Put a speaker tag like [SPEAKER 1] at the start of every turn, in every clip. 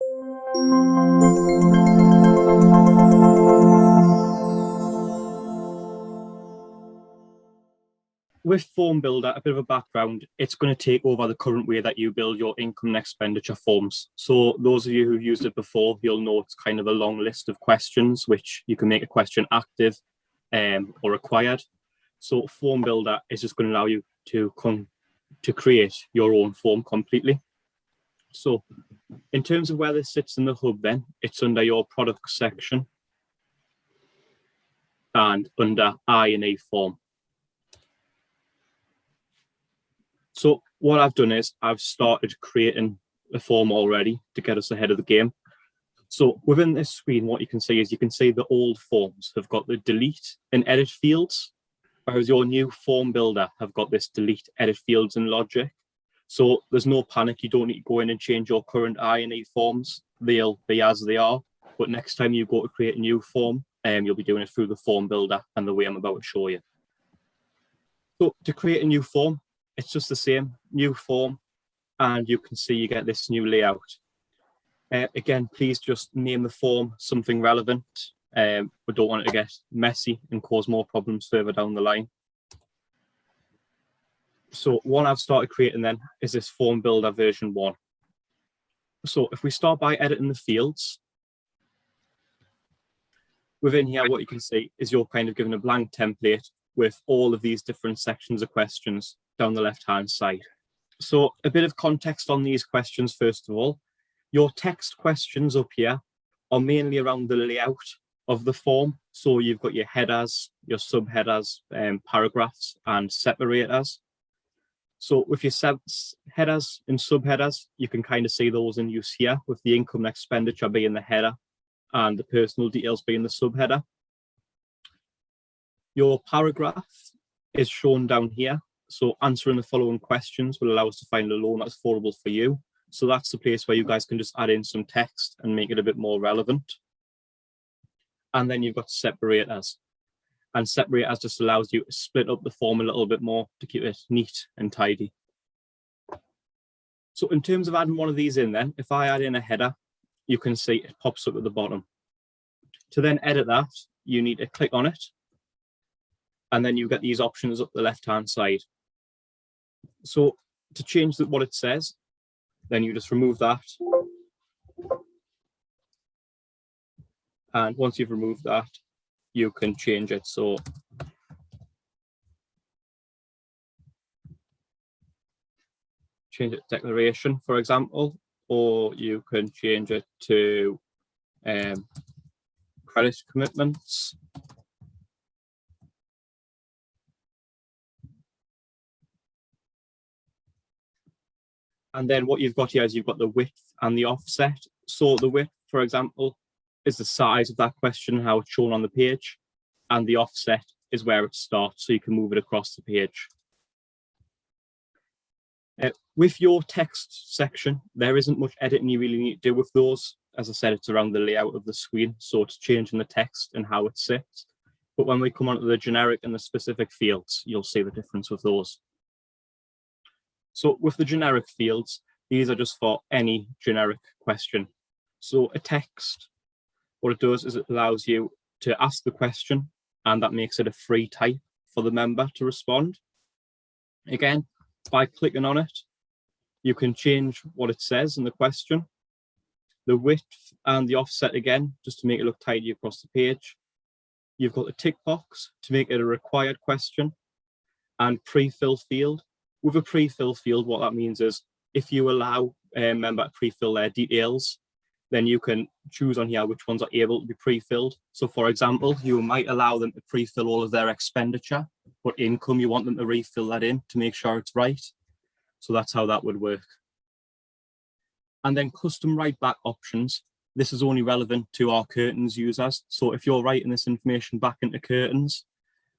[SPEAKER 1] With Form Builder, a bit of a background, it's going to take over the current way that you build your income and expenditure forms. So those of you who've used it before, you'll know it's kind of a long list of questions, which you can make a question active or required. So Form Builder is just going to allow you to create your own form completely. So in terms of where this sits in the hub, then it's under your product section and under I&E form. So what I've done is I've started creating a form already to get us ahead of the game. So within this screen, what you can see is you can see the old forms have got the delete and edit fields, whereas your new form builder have got this delete, edit fields and logic. So there's no panic. You don't need to go in and change your current I&E forms. They'll be as they are. But next time you go to create a new form, you'll be doing it through the form builder and the way I'm about to show you. So to create a new form, it's just the same, new form, and you can see you get this new layout. Again, please just name the form something relevant. We don't want it to get messy and cause more problems further down the line. So what I've started creating then is this form builder version 1. So if we start by editing the fields, within here, what you can see is you're kind of given a blank template with all of these different sections of questions down the left-hand side. So a bit of context on these questions, first of all. Your text questions up here are mainly around the layout of the form. So you've got your headers, your subheaders, paragraphs, and separators. So with your headers and subheaders, you can kind of see those in use here, with the income and expenditure being the header and the personal details being the subheader. Your paragraph is shown down here. So answering the following questions will allow us to find a loan that's affordable for you. So that's the place where you guys can just add in some text and make it a bit more relevant. And then you've got separators. And separators just allows you to split up the form a little bit more to keep it neat and tidy. So in terms of adding one of these in then, if I add in a header, you can see it pops up at the bottom. To then edit that, you need to click on it. And then you get these options up the left-hand side. So to change what it says, then you just remove that. And once you've removed that, you can change it. So change it to declaration, for example, or you can change it to credit commitments. And then what you've got here is you've got the width and the offset. So the width, for example, is the size of that question, how it's shown on the page. And the offset is where it starts, so you can move it across the page. With your text section, there isn't much editing you really need to do with those. As I said, it's around the layout of the screen, so it's changing the text and how it sits. But when we come onto the generic and the specific fields, you'll see the difference with those. So with the generic fields, these are just for any generic question. So a text, what it does is it allows you to ask the question, and that makes it a free type for the member to respond. Again, by clicking on it, you can change what it says in the question. The width and the offset again, just to make it look tidy across the page. You've got the tick box to make it a required question, and pre-fill field. With a pre-fill field, what that means is if you allow a member to pre-fill their details, then you can choose on here which ones are able to be pre-filled. So for example, you might allow them to pre-fill all of their expenditure, but income, you want them to refill that in to make sure it's right. So that's how that would work. And then custom write back options. This is only relevant to our curtains users. So if you're writing this information back into curtains,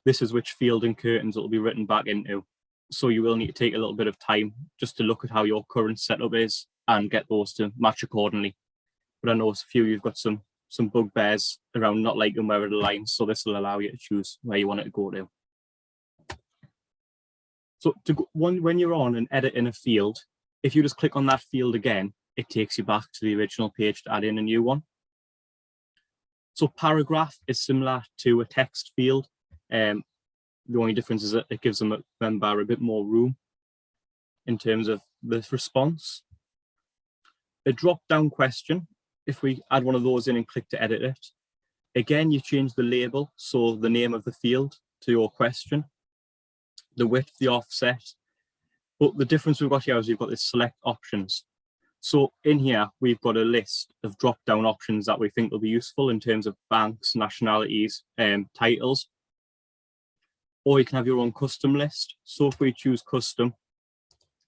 [SPEAKER 1] this is which field in curtains it will be written back into. So you will need to take a little bit of time just to look at how your current setup is and get those to match accordingly. But I know a few you've got some bugbears around not liking where it aligns, so this will allow you to choose where you want it to go to. So when you're on and edit in a field, if you just click on that field again, it takes you back to the original page to add in a new one. So paragraph is similar to a text field. The only difference is that it gives them a member a bit more room in terms of the response. A drop-down question, if we add one of those in and click to edit it, again, you change the label, so the name of the field to your question, the width, the offset. But the difference we've got here is we've got this select options. So in here, we've got a list of drop-down options that we think will be useful in terms of banks, nationalities, titles. Or you can have your own custom list. So if we choose custom,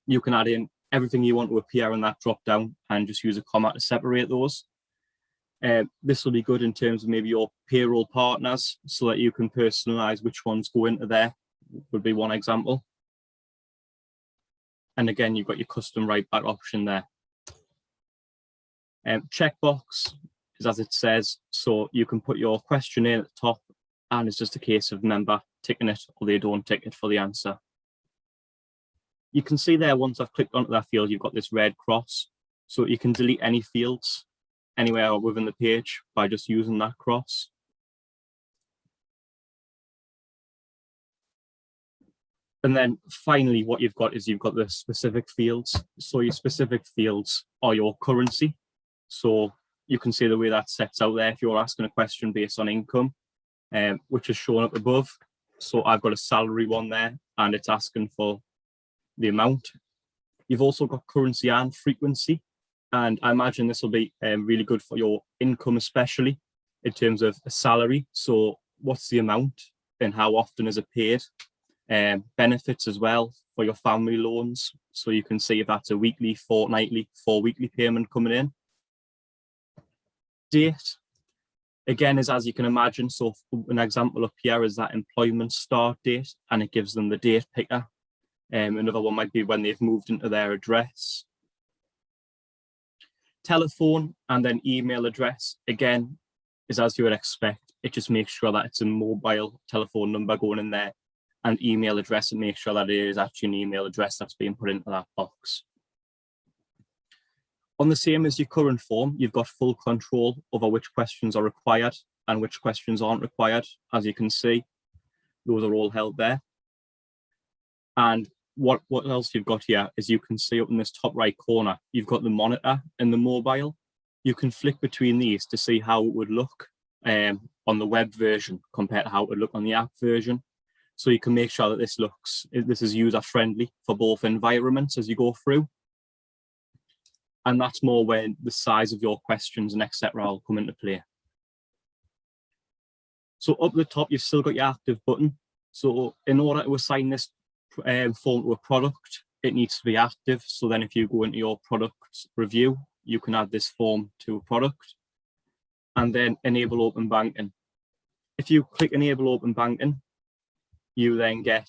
[SPEAKER 1] you can add in everything you want to appear in that drop-down and just use a comma to separate those. This will be good in terms of maybe your payroll partners so that you can personalize which ones go into there, would be one example. And again, you've got your custom write back option there. Checkbox is as it says, so you can put your question in at the top and it's just a case of member ticking it or they don't tick it for the answer. You can see there, once I've clicked onto that field, you've got this red cross. So you can delete any fields anywhere within the page by just using that cross. And then finally, what you've got is you've got the specific fields. So your specific fields are your currency. So you can see the way that sets out there if you're asking a question based on income, which is shown up above. So I've got a salary one there and it's asking for the amount. You've also got currency and frequency. And I imagine this will be really good for your income, especially in terms of a salary. So what's the amount and how often is it paid? Benefits as well for your family loans. So you can see if that's a weekly, fortnightly, 4-weekly payment coming in. Date, again, is as you can imagine. So an example up here is that employment start date, and it gives them the date picker. Another one might be when they've moved into their address. Telephone and then email address, again, is as you would expect. It just makes sure that it's a mobile telephone number going in there, and email address, and make sure that it is actually an email address that's being put into that box. On the same as your current form, you've got full control over which questions are required and which questions aren't required. As you can see, those are all held there. And what else you've got here is you can see up in this top right corner, you've got the monitor and the mobile. You can flick between these to see how it would look on the web version compared to how it would look on the app version. So you can make sure that this is user friendly for both environments as you go through. And that's more when the size of your questions and etc. will come into play. So up the top, you've still got your active button. So in order to assign this form to a product, it needs to be active. So then if you go into your product review, you can add this form to a product. And then enable open banking. If you click enable open banking, you then get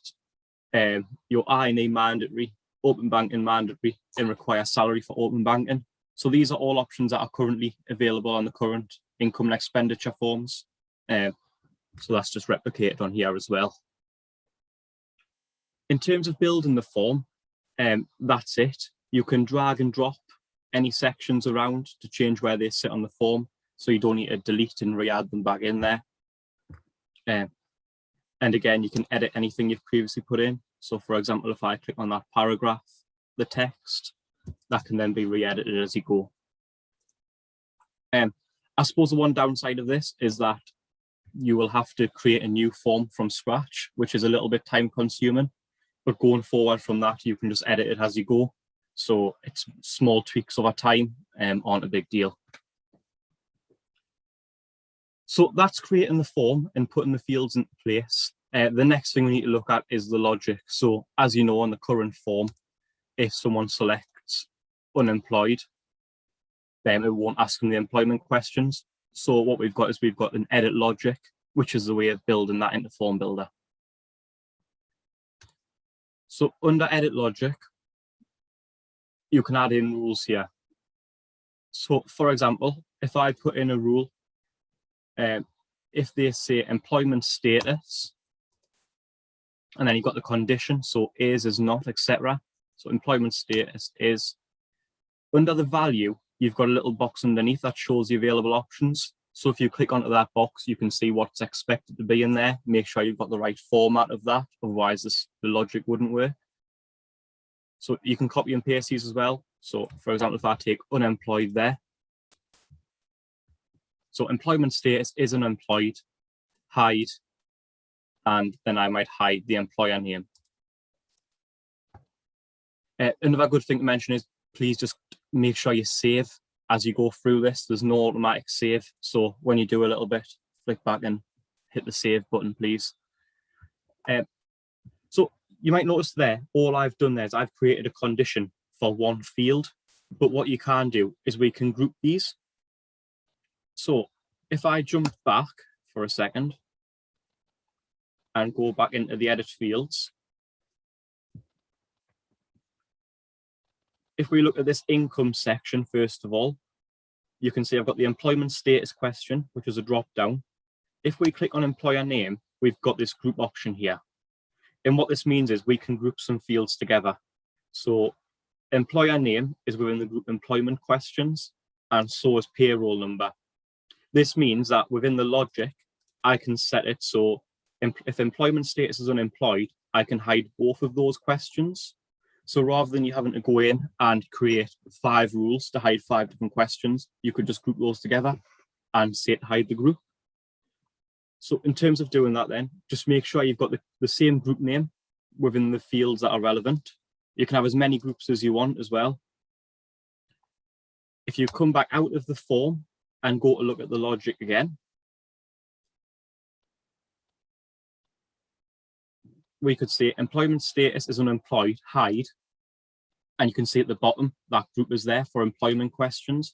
[SPEAKER 1] your INA mandatory, open banking mandatory, and require salary for open banking. So these are all options that are currently available on the current income and expenditure forms. So that's just replicated on here as well. In terms of building the form, that's it. You can drag and drop any sections around to change where they sit on the form. So you don't need to delete and re-add them back in there. And again, you can edit anything you've previously put in. So for example, if I click on that paragraph, the text, that can then be re-edited as you go. I suppose the one downside of this is that you will have to create a new form from scratch, which is a little bit time consuming. But going forward from that, you can just edit it as you go. So it's small tweaks over time, aren't a big deal. So that's creating the form and putting the fields into place. The next thing we need to look at is the logic. So as you know, on the current form, if someone selects unemployed, then it won't ask them the employment questions. So what we've got is we've got an edit logic, which is the way of building that into Form Builder. So under edit logic, you can add in rules here. So for example, if I put in a rule, if they say employment status, and then you've got the condition, so is not, etc. So employment status is, Under the value, you've got a little box underneath that shows the available options. So if you click onto that box, you can see what's expected to be in there. Make sure you've got the right format of that, otherwise the logic wouldn't work. So you can copy and paste these as well. So for example, if I take unemployed there, so employment status is unemployed, hide, and then I might hide the employer name. Another good thing to mention is please just make sure you save as you go through this. There's no automatic save. So when you do a little bit, flick back and hit the save button, please. So you might notice there, all I've done there is I've created a condition for one field, but what you can do is we can group these. So if I jump back for a second and go back into the edit fields, if we look at this income section, first of all, you can see I've got the employment status question, which is a drop down. If we click on employer name, we've got this group option here. And what this means is we can group some fields together. So employer name is within the group employment questions, and so is payroll number. This means that within the logic, I can set it so if employment status is unemployed, I can hide both of those questions. So rather than you having to go in and create 5 rules to hide 5 different questions, you could just group those together and say to hide the group. So in terms of doing that then, just make sure you've got the same group name within the fields that are relevant. You can have as many groups as you want as well. If you come back out of the form and go to look at the logic again, we could say employment status is unemployed, hide, and you can see at the bottom that group is there for employment questions.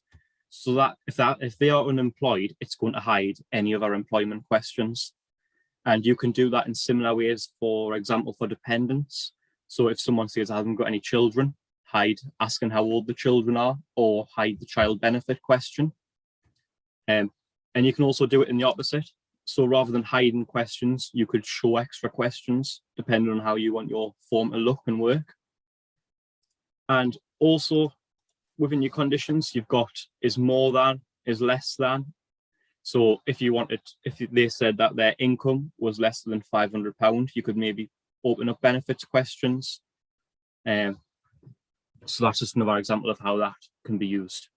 [SPEAKER 1] So that if they are unemployed, it's going to hide any other employment questions. And you can do that in similar ways, for example, for dependents. So if someone says I haven't got any children, hide asking how old the children are, or hide the child benefit question. And you can also do it in the opposite. So rather than hiding questions, you could show extra questions depending on how you want your form to look and work. And also within your conditions, you've got is more than, is less than. So if they said that their income was less than £500, you could maybe open up benefits questions. So that's just another example of how that can be used.